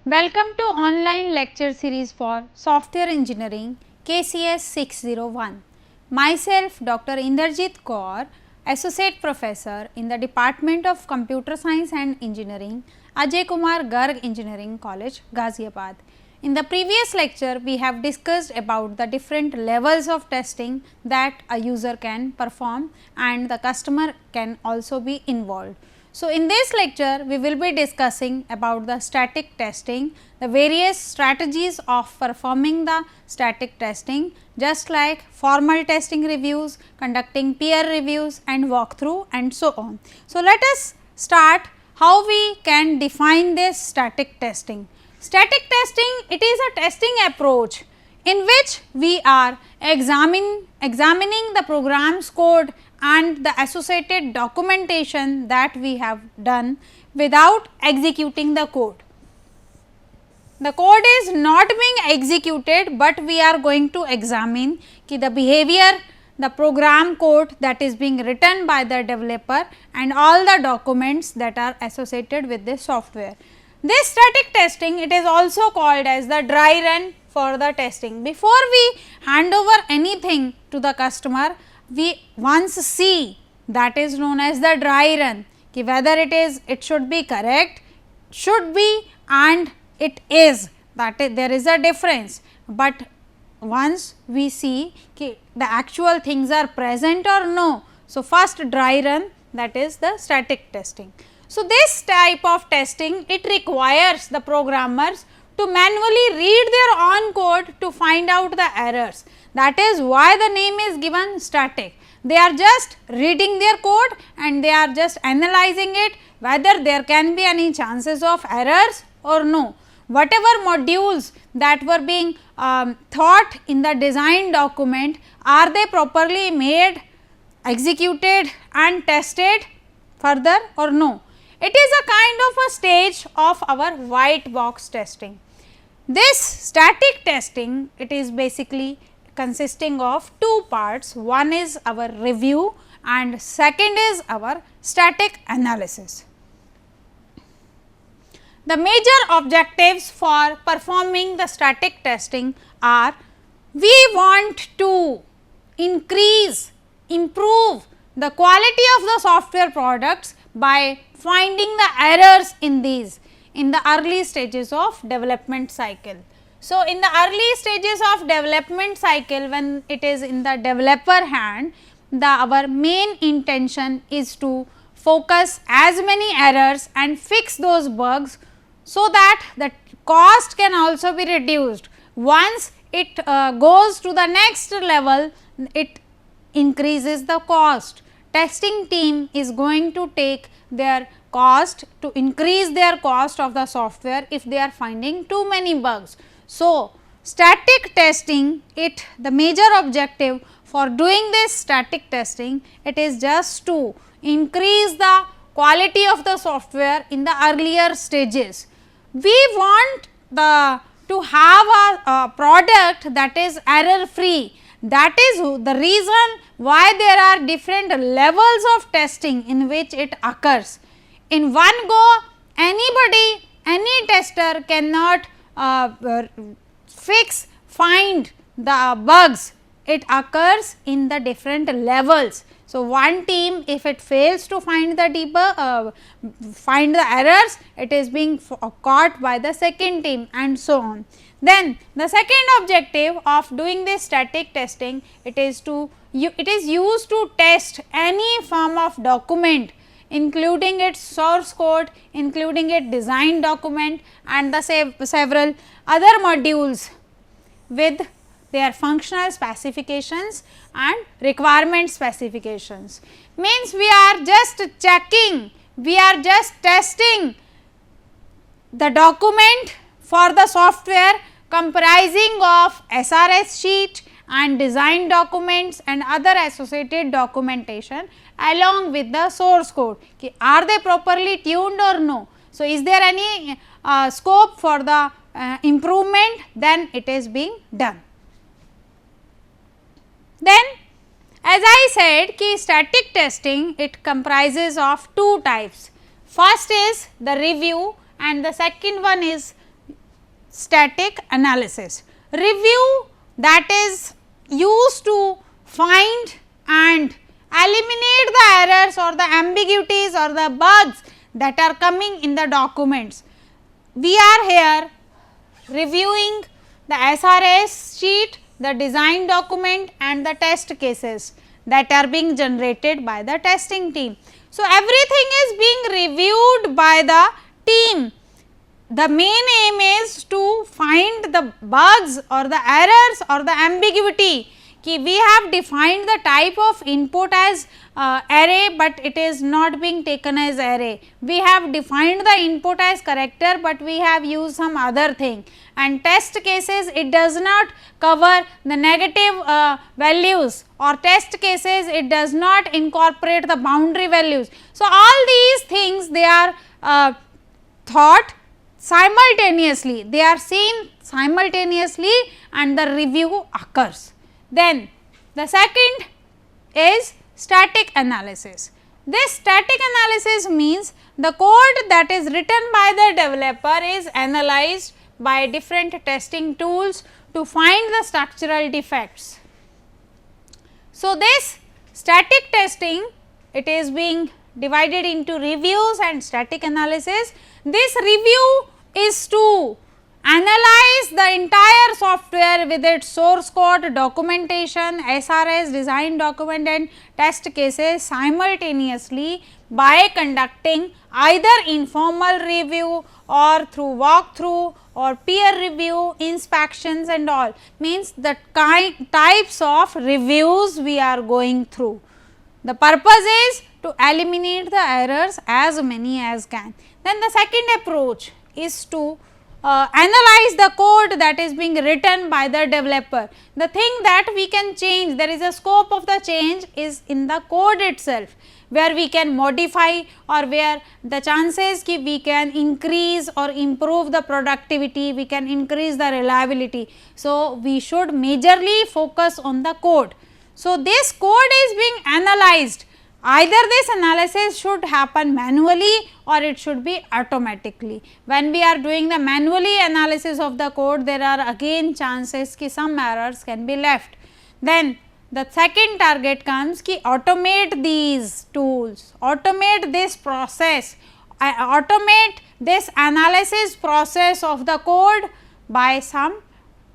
Welcome to online lecture series for software engineering KCS 601. Myself Dr. Inderjit Kaur, Associate Professor in the Department of Computer Science and Engineering, Ajay Kumar Garg Engineering College, Ghaziabad. In the previous lecture, we have discussed about the different levels of testing that a user can perform and the customer can also be involved. So, in this lecture we will be discussing about the static testing, the various strategies of performing the static testing just like formal testing reviews, conducting peer reviews and walkthrough and so on. So, let us start how we can define this static testing. Static testing, it is a testing approach in which we are examining the program's code and the associated documentation that we have done without executing the code. The code is not being executed, but we are going to examine the behavior, the program code that is being written by the developer and all the documents that are associated with this software. This static testing, it is also called as the dry run for the testing. Before we hand over anything to the customer, we once see that is known as the dry run, whether it should be correct, should be and it is, that is there is a difference, but once we see the actual things are present or no. So, first dry run, that is the static testing. So, this type of testing, it requires the programmers to manually read their own code to find out the errors. That is why the name is given static. They are just reading their code and they are just analyzing it whether there can be any chances of errors or no. Whatever modules that were being thought in the design document, are they properly made, executed and tested further or no. It is a kind of a stage of our white box testing. This static testing, it is basically consisting of two parts. One is our review and second is our static analysis. The major objectives for performing the static testing are: we want to increase, improve the quality of the software products by finding the errors in these in the early stages of development cycle. So, in the early stages of development cycle, when it is in the developer hand, our main intention is to focus as many errors and fix those bugs, so that the cost can also be reduced. Once it goes to the next level, it increases the cost. Testing team is going to take their cost to increase their cost of the software if they are finding too many bugs. So, static testing, the major objective for doing this static testing, it is just to increase the quality of the software in the earlier stages. We want to have a product that is error free. That is the reason why there are different levels of testing in which it occurs. In one go, any tester cannot find the bugs. It occurs in the different levels. So, one team, if it fails to find the find the errors, it is being caught by the second team and so on. Then the second objective of doing this static testing, it is used to test any form of document, including its source code, including its design document and the several other modules with their functional specifications and requirement specifications. Means we are just checking, we are just testing the document for the software comprising of SRS sheet and design documents and other associated documentation along with the source code. Are they properly tuned or no? So, is there any scope for the improvement? Then it is being done. Then, as I said, static testing, it comprises of two types. First is the review and the second one is static analysis. Review, that is used to find and eliminate the errors or the ambiguities or the bugs that are coming in the documents. We are here reviewing the SRS sheet, the design document and the test cases that are being generated by the testing team. So, everything is being reviewed by the team. The main aim is to find the bugs or the errors or the ambiguity. We have defined the type of input as array, but it is not being taken as array. We have defined the input as character, but we have used some other thing, and test cases, it does not cover the negative values, or test cases it does not incorporate the boundary values. So, all these things they are thought simultaneously, they are seen simultaneously and the review occurs. Then the second is static analysis. This static analysis means the code that is written by the developer is analyzed by different testing tools to find the structural defects. So, this static testing, it is being divided into reviews and static analysis. This review is to analyze the entire software with its source code, documentation, SRS, design document and test cases simultaneously by conducting either informal review or through walkthrough or peer review, inspections and all, means the types of reviews we are going through. The purpose is to eliminate the errors as many as can. Then the second approach is to analyze the code that is being written by the developer. The thing that we can change, there is a scope of the change is in the code itself, where we can modify or where the chances ki we can increase or improve the productivity, we can increase the reliability. So, we should majorly focus on the code. So, this code is being analyzed. Either this analysis should happen manually or it should be automatically. When we are doing the manually analysis of the code, there are again chances ki some errors can be left. Then the second target comes ki automate these tools, automate this process, automate this analysis process of the code by some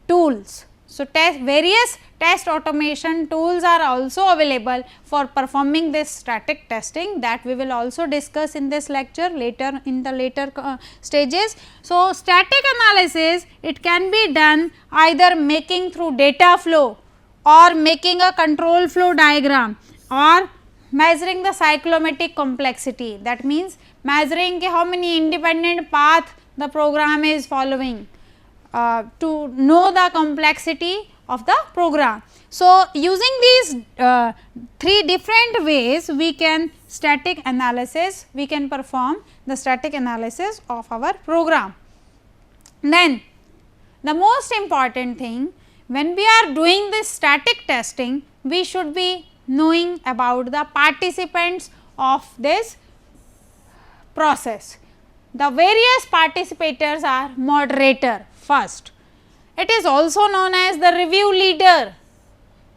tools. So, various test automation tools are also available for performing this static testing, that we will also discuss in this lecture later in the later stages. So, static analysis, it can be done either making through data flow or making a control flow diagram or measuring the cyclomatic complexity, that means measuring how many independent path the program is following to know the complexity of the program. So, using these three different ways we can static analysis, we can perform the static analysis of our program. Then the most important thing, when we are doing this static testing, we should be knowing about the participants of this process. The various participators are moderator first. It is also known as the review leader.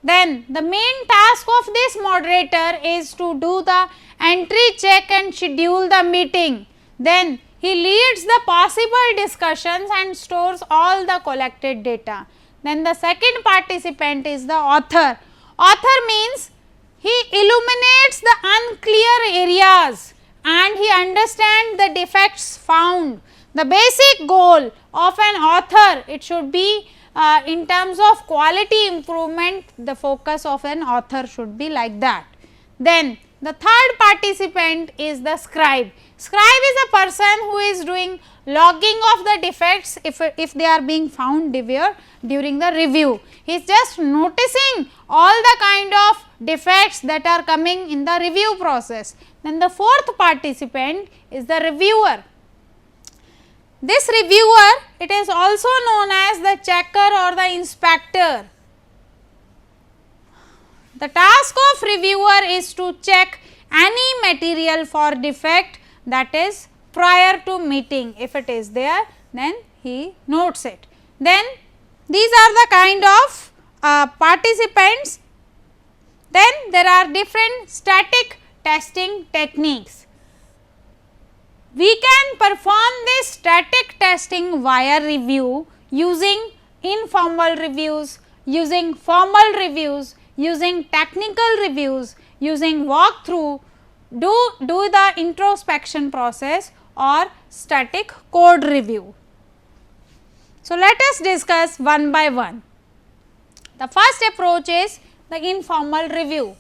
Then the main task of this moderator is to do the entry check and schedule the meeting. Then he leads the possible discussions and stores all the collected data. Then the second participant is the author. Author means he illuminates the unclear areas and he understands the defects found. The basic goal of an author, it should be in terms of quality improvement, the focus of an author should be like that. Then the third participant is the scribe. Scribe is a person who is doing logging of the defects if they are being found during the review. He is just noticing all the kind of defects that are coming in the review process. Then the fourth participant is the reviewer. This reviewer, it is also known as the checker or the inspector. The task of reviewer is to check any material for defect, that is prior to meeting. If it is there, then he notes it. Then these are the kind of participants. Then there are different static testing techniques. We can perform this static testing via review using informal reviews, using formal reviews, using technical reviews, using walkthrough, do the introspection process or static code review. So, let us discuss one by one. The first approach is the informal review.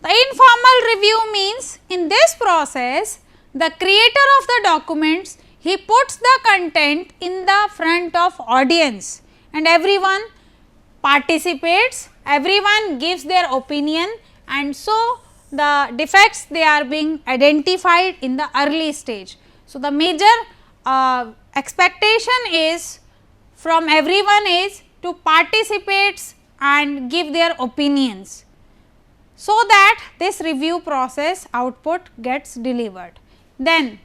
The informal review means in this process the creator of the documents, he puts the content in the front of audience and everyone participates, everyone gives their opinion, and so the defects they are being identified in the early stage. So, the major expectation is from everyone is to participate and give their opinions, so that this review process output gets delivered. Then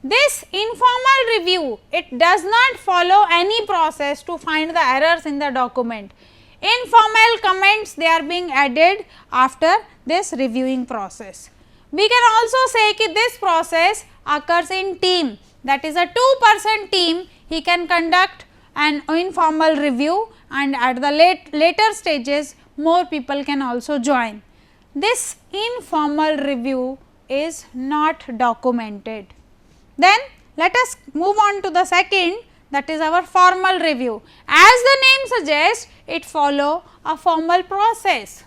this informal review, it does not follow any process to find the errors in the document. Informal comments they are being added after this reviewing process. We can also say that this process occurs in team, that is a 2-person team, he can conduct an informal review and at the later stages more people can also join. This informal review is not documented. Then let us move on to the second, that is our formal review. As the name suggests, it follows a formal process.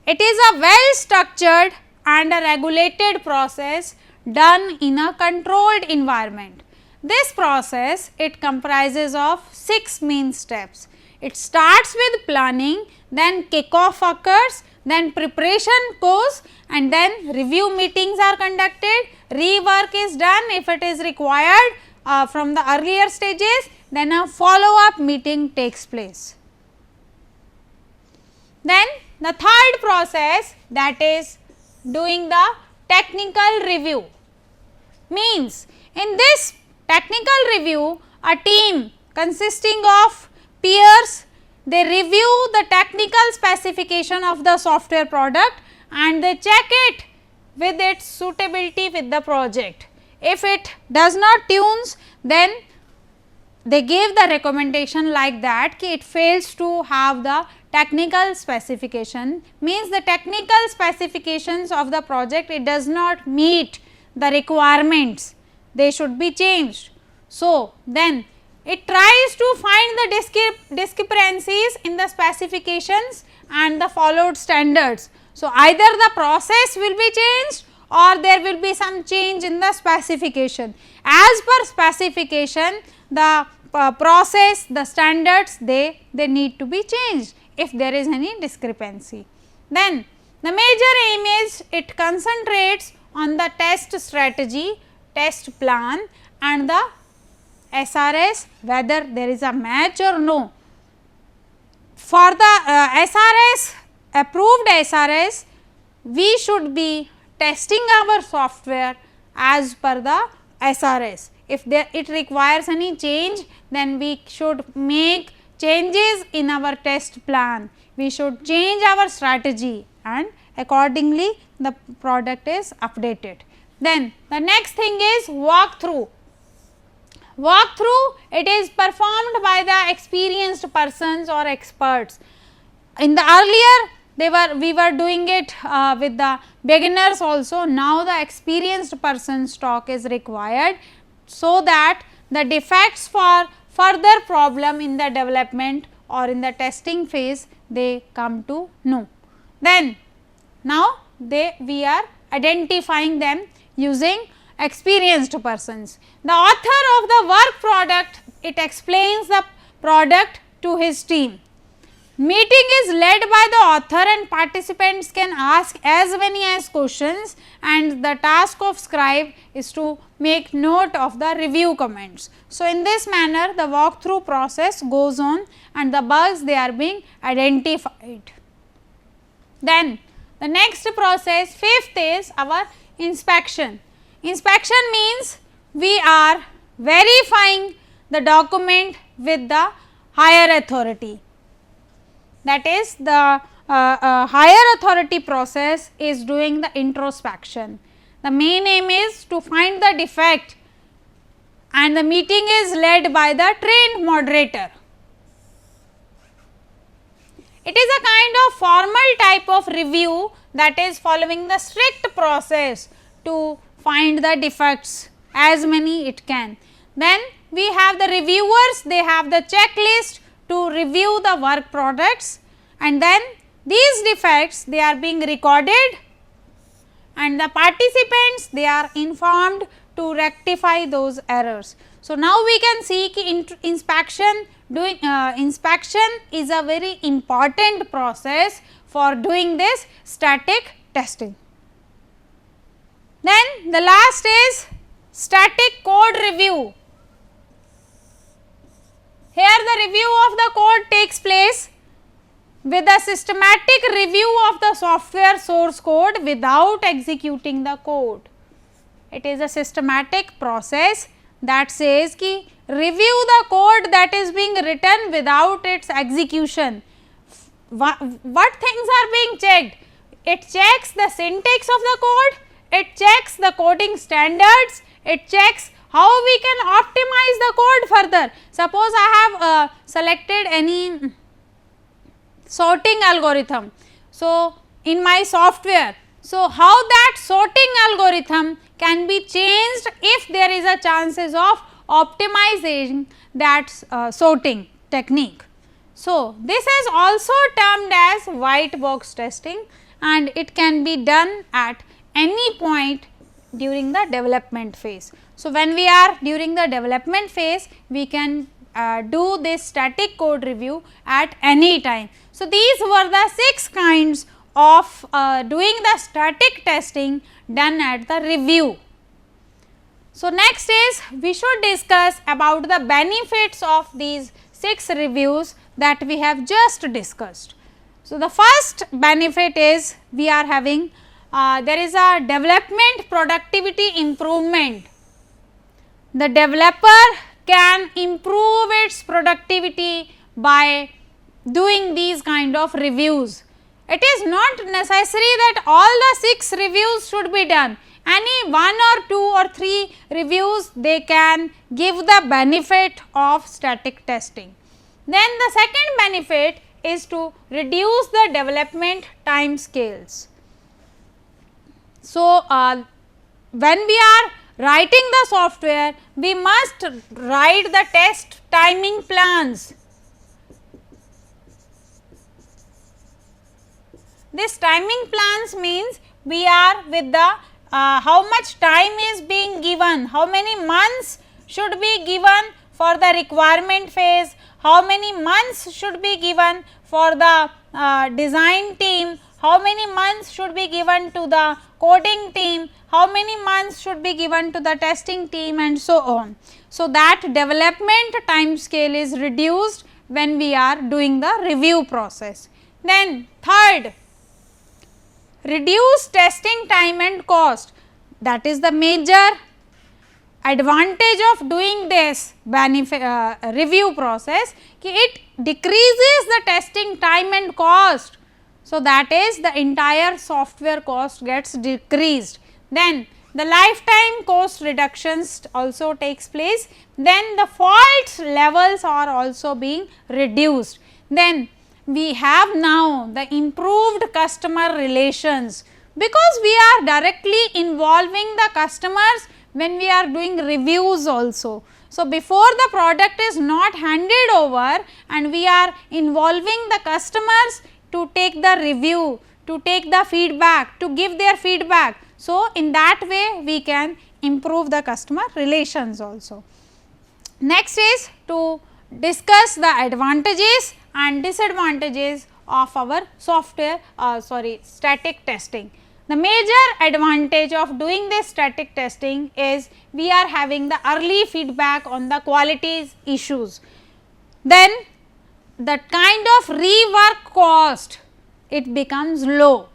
It is a well structured and a regulated process done in a controlled environment. This process, it comprises of 6 main steps. It starts with planning, then kickoff occurs, then preparation goes, and then review meetings are conducted, rework is done if it is required from the earlier stages, then a follow up meeting takes place. Then the third process, that is doing the technical review, means in this technical review a team consisting of peers, they review the technical specification of the software product and they check it with its suitability with the project. If it does not tunes, then they give the recommendation like that ki it fails to have the technical specification, means the technical specifications of the project, it does not meet the requirements, they should be changed. So, then it tries to find the discrepancies in the specifications and the followed standards. So, either the process will be changed or there will be some change in the specification. As per specification, the process, the standards, they need to be changed if there is any discrepancy. Then the major aim is it concentrates on the test strategy, test plan and the SRS, whether there is a match or no. For the SRS, approved SRS, we should be testing our software as per the SRS. If it requires any change, then we should make changes in our test plan, we should change our strategy and accordingly the product is updated. Then the next thing is walkthrough. Walkthrough, it is performed by the experienced persons or experts. In the earlier we were doing it with the beginners also, now the experienced person's talk is required, so that the defects for further problem in the development or in the testing phase they come to know. Then now we are identifying them using experienced persons. The author of the work product, it explains the product to his team. Meeting is led by the author and participants can ask as many as questions, and the task of scribe is to make note of the review comments. So, in this manner the walkthrough process goes on and the bugs they are being identified. Then the next process, fifth, is our inspection. Inspection means we are verifying the document with the higher authority. That is, the higher authority process is doing the introspection. The main aim is to find the defect, and the meeting is led by the trained moderator. It is a kind of formal type of review that is following the strict process to find the defects, as many it can. Then we have the reviewers, they have the checklist to review the work products, and then these defects they are being recorded, and the participants they are informed to rectify those errors. So, now we can see inspection is a very important process for doing this static testing. Then the last is static code review. Here the review of the code takes place with a systematic review of the software source code without executing the code. It is a systematic process that says ki review the code that is being written without its execution. What things are being checked? It checks the syntax of the code, it checks the coding standards, it checks how we can optimize the code further. Suppose I have selected any sorting algorithm. So, in my software, so how that sorting algorithm can be changed if there is a chances of optimizing that sorting technique. So, this is also termed as white box testing, and it can be done at any point during the development phase. So, when we are during the development phase, we can do this static code review at any time. So, these were the 6 kinds of doing the static testing done at the review. So, next is we should discuss about the benefits of these 6 reviews that we have just discussed. So, the first benefit is we are having there is a development productivity improvement. The developer can improve its productivity by doing these kind of reviews. It is not necessary that all the 6 reviews should be done. Any 1 or 2 or 3 reviews they can give the benefit of static testing. Then the second benefit is to reduce the development time scales. So, when we are writing the software, we must write the test timing plans. This timing plans means we are with the how much time is being given, how many months should be given for the requirement phase, how many months should be given for the design team, how many months should be given to the coding team, how many months should be given to the testing team, and so on. So, that development time scale is reduced when we are doing the review process. Then third, reduce testing time and cost. That is the major advantage of doing this review process, ki it decreases the testing time and cost. So, that is the entire software cost gets decreased. Then the lifetime cost reductions also takes place. Then the fault levels are also being reduced. Then we have now the improved customer relations, because we are directly involving the customers when we are doing reviews also. So, before the product is not handed over and we are involving the customers to take the review, to take the feedback, to give their feedback. So, in that way we can improve the customer relations also. Next is to discuss the advantages and disadvantages of our software static testing. The major advantage of doing this static testing is we are having the early feedback on the quality issues. Then the kind of rework cost, it becomes low.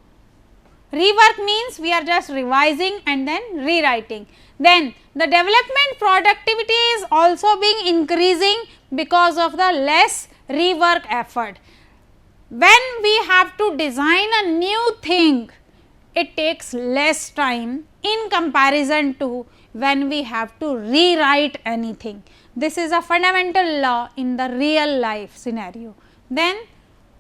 Rework means we are just revising and then rewriting. Then the development productivity is also being increasing because of the less rework effort. When we have to design a new thing, it takes less time in comparison to when we have to rewrite anything. This is a fundamental law in the real life scenario. Then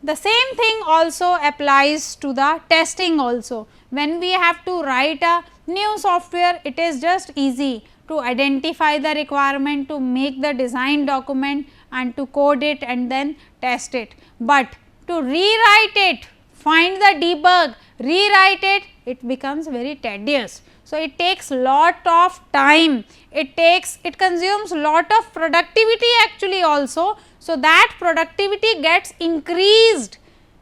the same thing also applies to the testing also. When we have to write a new software, it is just easy to identify the requirement, to make the design document and to code it and then test it. But to rewrite it, find the debug, rewrite it, it becomes very tedious. So, it takes lot of time, it consumes lot of productivity actually also. So, that productivity gets increased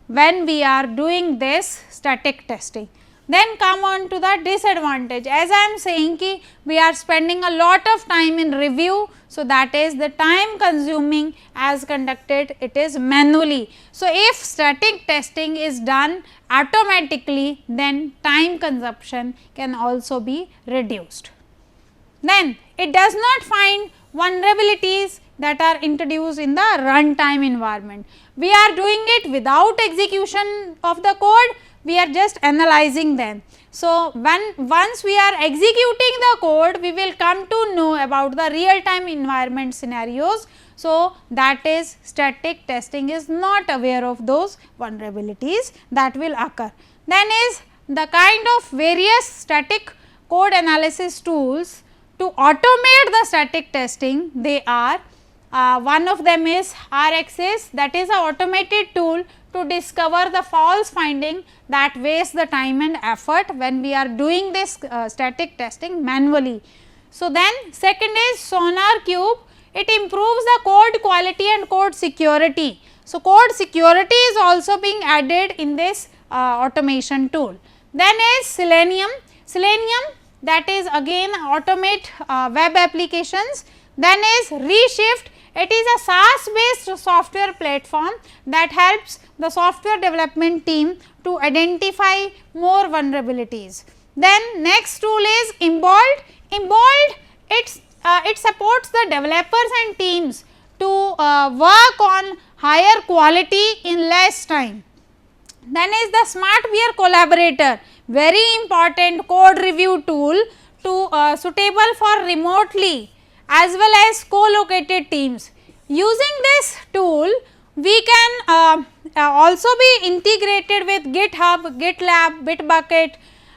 when we are doing this static testing. Then come on to the disadvantage. As I am saying ki we are spending a lot of time in review. So, that is the time consuming as conducted it is manually. So, if static testing is done automatically, then time consumption can also be reduced. Then it does not find vulnerabilities that are introduced in the runtime environment. We are doing it without execution of the code, we are just analyzing them. So, once we are executing the code, we will come to know about the real time environment scenarios. So, that is static testing is not aware of those vulnerabilities that will occur. Then is the kind of various static code analysis tools to automate the static testing. They are one of them is RxAce, that is a automated tool to discover the false finding that wastes the time and effort when we are doing this static testing manually. So, then second is SonarQube, it improves the code quality and code security. So, code security is also being added in this automation tool. Then is Selenium, that is again automate web applications. Then is Reshift, it is a SaaS based software platform that helps the software development team to identify more vulnerabilities. Then next tool is Imboldt, it supports the developers and teams to work on higher quality in less time. Then is the SmartWear Collaborator, very important code review tool to suitable for remotely as well as co-located teams. Using this tool, we can also be integrated with GitHub, GitLab, Bitbucket,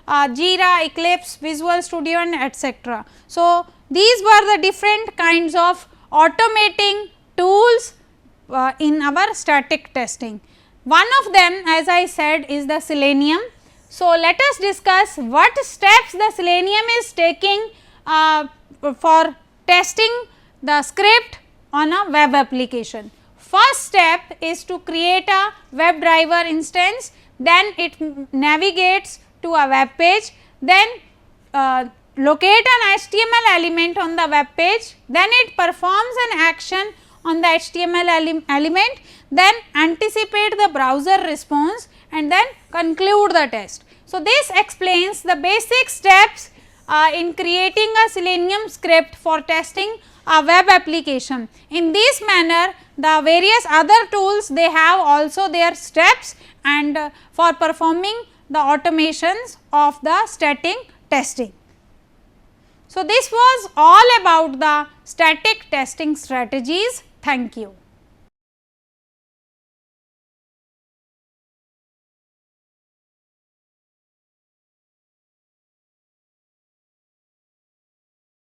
Jira, Eclipse, Visual Studio and etc. So, these were the different kinds of automating tools in our static testing. One of them, as I said, is the Selenium. So, let us discuss what steps the Selenium is taking for testing the script on a web application. First step is to create a WebDriver instance, then it navigates to a web page, then locate an HTML element on the web page, then it performs an action on the HTML element, then anticipate the browser response and then conclude the test. So, this explains the basic steps in creating a Selenium script for testing a web application. In this manner, the various other tools, they have also their steps and for performing the automations of the static testing. So, this was all about the static testing strategies. Thank you.